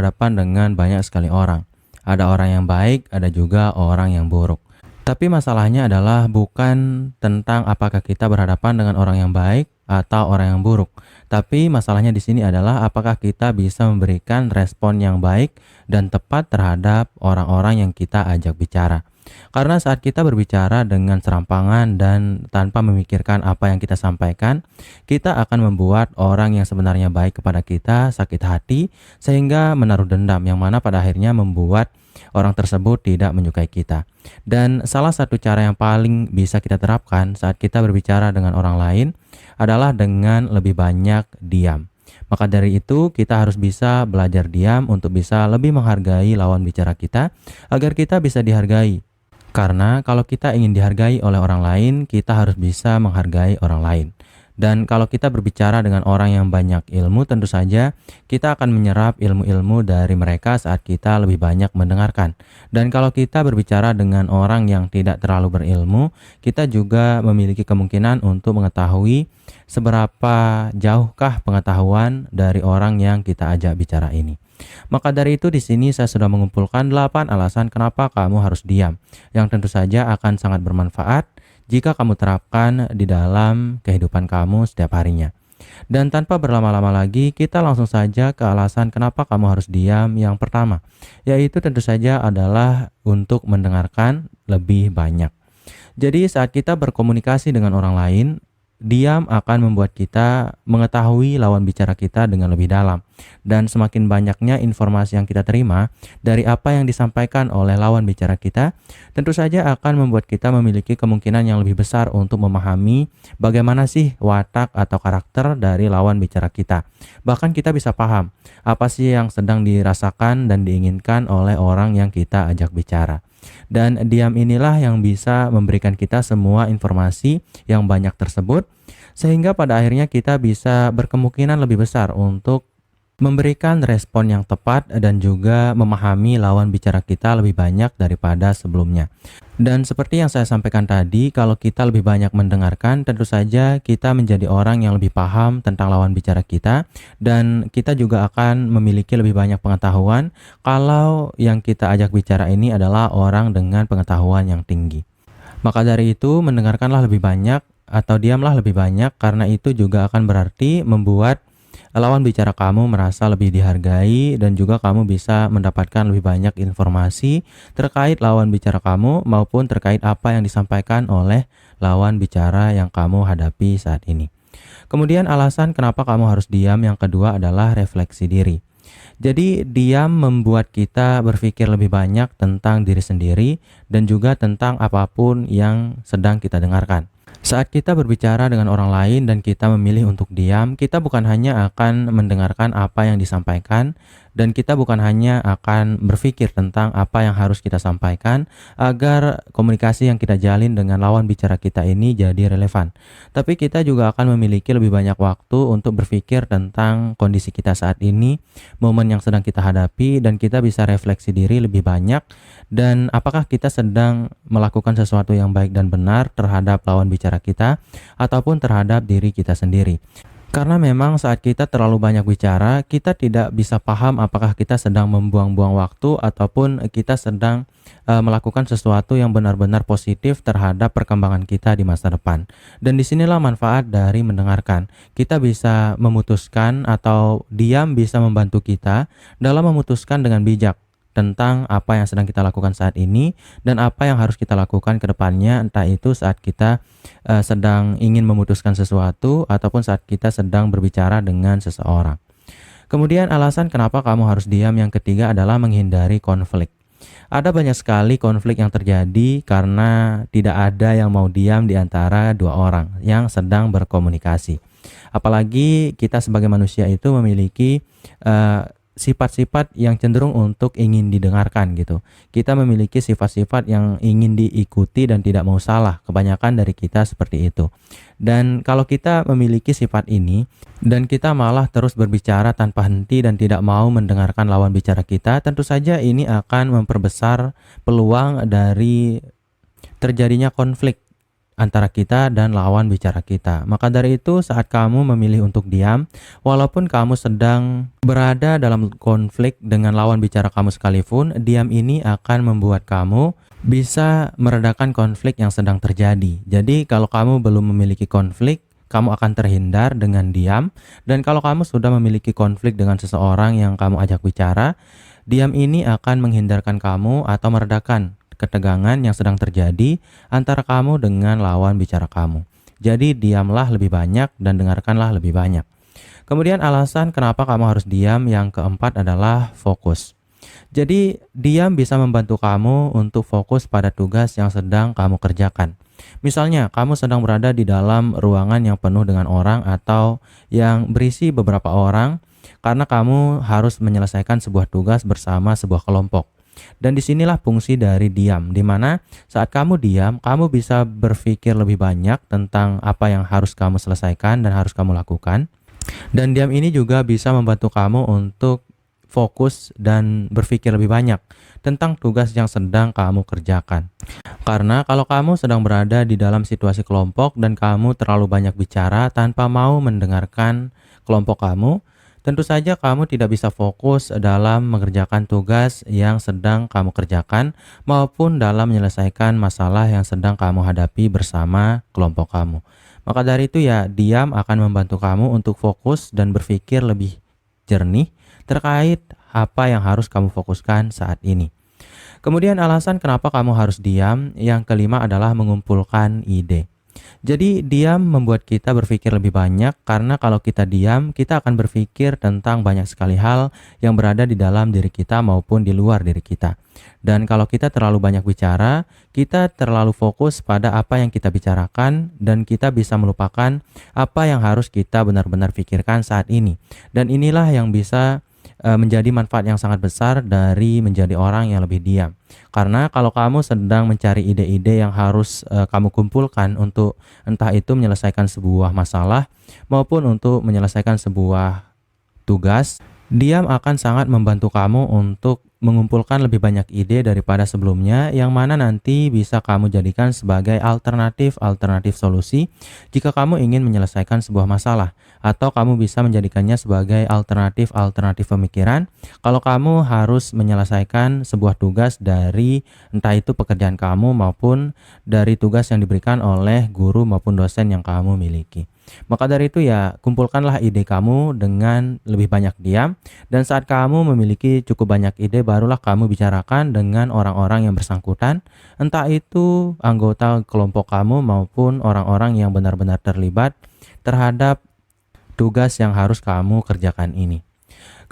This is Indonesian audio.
berhadapan dengan banyak sekali orang. Ada orang yang baik, ada juga orang yang buruk. Tapi masalahnya adalah bukan tentang apakah kita berhadapan dengan orang yang baik atau orang yang buruk. Tapi masalahnya di sini adalah apakah kita bisa memberikan respon yang baik dan tepat terhadap orang-orang yang kita ajak bicara. Karena saat kita berbicara dengan serampangan dan tanpa memikirkan apa yang kita sampaikan, kita akan membuat orang yang sebenarnya baik kepada kita sakit hati sehingga menaruh dendam yang mana pada akhirnya membuat orang tersebut tidak menyukai kita. Dan salah satu cara yang paling bisa kita terapkan saat kita berbicara dengan orang lain adalah dengan lebih banyak diam. Maka dari itu kita harus bisa belajar diam untuk bisa lebih menghargai lawan bicara kita agar kita bisa dihargai. Karena kalau kita ingin dihargai oleh orang lain, kita harus bisa menghargai orang lain. Dan kalau kita berbicara dengan orang yang banyak ilmu, tentu saja kita akan menyerap ilmu-ilmu dari mereka saat kita lebih banyak mendengarkan. Dan kalau kita berbicara dengan orang yang tidak terlalu berilmu, kita juga memiliki kemungkinan untuk mengetahui seberapa jauhkah pengetahuan dari orang yang kita ajak bicara ini. Maka dari itu di sini saya sudah mengumpulkan 8 alasan kenapa kamu harus diam, yang tentu saja akan sangat bermanfaat jika kamu terapkan di dalam kehidupan kamu setiap harinya. Dan tanpa berlama-lama lagi, kita langsung saja ke alasan kenapa kamu harus diam yang pertama, yaitu tentu saja adalah untuk mendengarkan lebih banyak. Jadi saat kita berkomunikasi dengan orang lain, diam akan membuat kita mengetahui lawan bicara kita dengan lebih dalam. Dan semakin banyaknya informasi yang kita terima dari apa yang disampaikan oleh lawan bicara kita, tentu saja akan membuat kita memiliki kemungkinan yang lebih besar untuk memahami bagaimana sih watak atau karakter dari lawan bicara kita. Bahkan kita bisa paham apa sih yang sedang dirasakan dan diinginkan oleh orang yang kita ajak bicara. Dan diam inilah yang bisa memberikan kita semua informasi yang banyak tersebut, sehingga pada akhirnya kita bisa berkemungkinan lebih besar untuk memberikan respon yang tepat dan juga memahami lawan bicara kita lebih banyak daripada sebelumnya. Dan seperti yang saya sampaikan tadi, kalau kita lebih banyak mendengarkan, tentu saja kita menjadi orang yang lebih paham tentang lawan bicara kita, dan kita juga akan memiliki lebih banyak pengetahuan kalau yang kita ajak bicara ini adalah orang dengan pengetahuan yang tinggi. Maka dari itu, mendengarkanlah lebih banyak atau diamlah lebih banyak, karena itu juga akan berarti membuat lawan bicara kamu merasa lebih dihargai dan juga kamu bisa mendapatkan lebih banyak informasi terkait lawan bicara kamu maupun terkait apa yang disampaikan oleh lawan bicara yang kamu hadapi saat ini. Kemudian alasan kenapa kamu harus diam yang kedua adalah refleksi diri. Jadi diam membuat kita berpikir lebih banyak tentang diri sendiri dan juga tentang apapun yang sedang kita dengarkan. Saat kita berbicara dengan orang lain dan kita memilih untuk diam, kita bukan hanya akan mendengarkan apa yang disampaikan dan kita bukan hanya akan berpikir tentang apa yang harus kita sampaikan agar komunikasi yang kita jalin dengan lawan bicara kita ini jadi relevan. Tapi kita juga akan memiliki lebih banyak waktu untuk berpikir tentang kondisi kita saat ini, momen yang sedang kita hadapi, dan kita bisa refleksi diri lebih banyak dan apakah kita sedang melakukan sesuatu yang baik dan benar terhadap lawan bicara kita ataupun terhadap diri kita sendiri. Karena memang saat kita terlalu banyak bicara, kita tidak bisa paham apakah kita sedang membuang-buang waktu ataupun kita sedang melakukan sesuatu yang benar-benar positif terhadap perkembangan kita di masa depan. Dan disinilah manfaat dari mendengarkan. Kita bisa memutuskan atau diam bisa membantu kita dalam memutuskan dengan bijak tentang apa yang sedang kita lakukan saat ini dan apa yang harus kita lakukan ke depannya, entah itu saat kita sedang ingin memutuskan sesuatu ataupun saat kita sedang berbicara dengan seseorang. Kemudian alasan kenapa kamu harus diam yang ketiga adalah menghindari konflik. Ada banyak sekali konflik yang terjadi karena tidak ada yang mau diam di antara dua orang yang sedang berkomunikasi. Apalagi kita sebagai manusia itu memiliki sifat-sifat yang cenderung untuk ingin didengarkan gitu. Kita memiliki sifat-sifat yang ingin diikuti dan tidak mau salah. Kebanyakan dari kita seperti itu. Dan kalau kita memiliki sifat ini dan kita malah terus berbicara tanpa henti dan tidak mau mendengarkan lawan bicara kita, tentu saja ini akan memperbesar peluang dari terjadinya konflik antara kita dan lawan bicara kita. Maka dari itu, saat kamu memilih untuk diam, walaupun kamu sedang berada dalam konflik dengan lawan bicara kamu sekalipun, diam ini akan membuat kamu bisa meredakan konflik yang sedang terjadi. Jadi, kalau kamu belum memiliki konflik, kamu akan terhindar dengan diam. Dan kalau kamu sudah memiliki konflik dengan seseorang yang kamu ajak bicara, diam ini akan menghindarkan kamu atau meredakan ketegangan yang sedang terjadi antara kamu dengan lawan bicara kamu. Jadi diamlah lebih banyak dan dengarkanlah lebih banyak. Kemudian alasan kenapa kamu harus diam yang keempat adalah fokus. Jadi diam bisa membantu kamu untuk fokus pada tugas yang sedang kamu kerjakan. Misalnya, kamu sedang berada di dalam ruangan yang penuh dengan orang atau yang berisi beberapa orang karena kamu harus menyelesaikan sebuah tugas bersama sebuah kelompok. Dan disinilah fungsi dari diam, di mana saat kamu diam, kamu bisa berpikir lebih banyak tentang apa yang harus kamu selesaikan dan harus kamu lakukan. Dan diam ini juga bisa membantu kamu untuk fokus dan berpikir lebih banyak tentang tugas yang sedang kamu kerjakan. Karena kalau kamu sedang berada di dalam situasi kelompok dan kamu terlalu banyak bicara tanpa mau mendengarkan kelompok kamu, tentu saja kamu tidak bisa fokus dalam mengerjakan tugas yang sedang kamu kerjakan maupun dalam menyelesaikan masalah yang sedang kamu hadapi bersama kelompok kamu. Maka dari itu ya, diam akan membantu kamu untuk fokus dan berpikir lebih jernih terkait apa yang harus kamu fokuskan saat ini. Kemudian alasan kenapa kamu harus diam, yang kelima adalah mengumpulkan ide. Jadi diam membuat kita berpikir lebih banyak karena kalau kita diam, kita akan berpikir tentang banyak sekali hal yang berada di dalam diri kita maupun di luar diri kita. Dan kalau kita terlalu banyak bicara, kita terlalu fokus pada apa yang kita bicarakan dan kita bisa melupakan apa yang harus kita benar-benar pikirkan saat ini. Dan inilah yang bisa menjadi manfaat yang sangat besar dari menjadi orang yang lebih diam. Karena kalau kamu sedang mencari ide-ide yang harus kamu kumpulkan untuk entah itu menyelesaikan sebuah masalah maupun untuk menyelesaikan sebuah tugas, diam akan sangat membantu kamu untuk mengumpulkan lebih banyak ide daripada sebelumnya, yang mana nanti bisa kamu jadikan sebagai alternatif solusi jika kamu ingin menyelesaikan sebuah masalah, atau kamu bisa menjadikannya sebagai alternatif pemikiran kalau kamu harus menyelesaikan sebuah tugas dari entah itu pekerjaan kamu maupun dari tugas yang diberikan oleh guru maupun dosen yang kamu miliki. Maka dari itu ya, kumpulkanlah ide kamu dengan lebih banyak diam, dan saat kamu memiliki cukup banyak ide, barulah kamu bicarakan dengan orang-orang yang bersangkutan, entah itu anggota kelompok kamu maupun orang-orang yang benar-benar terlibat terhadap tugas yang harus kamu kerjakan ini.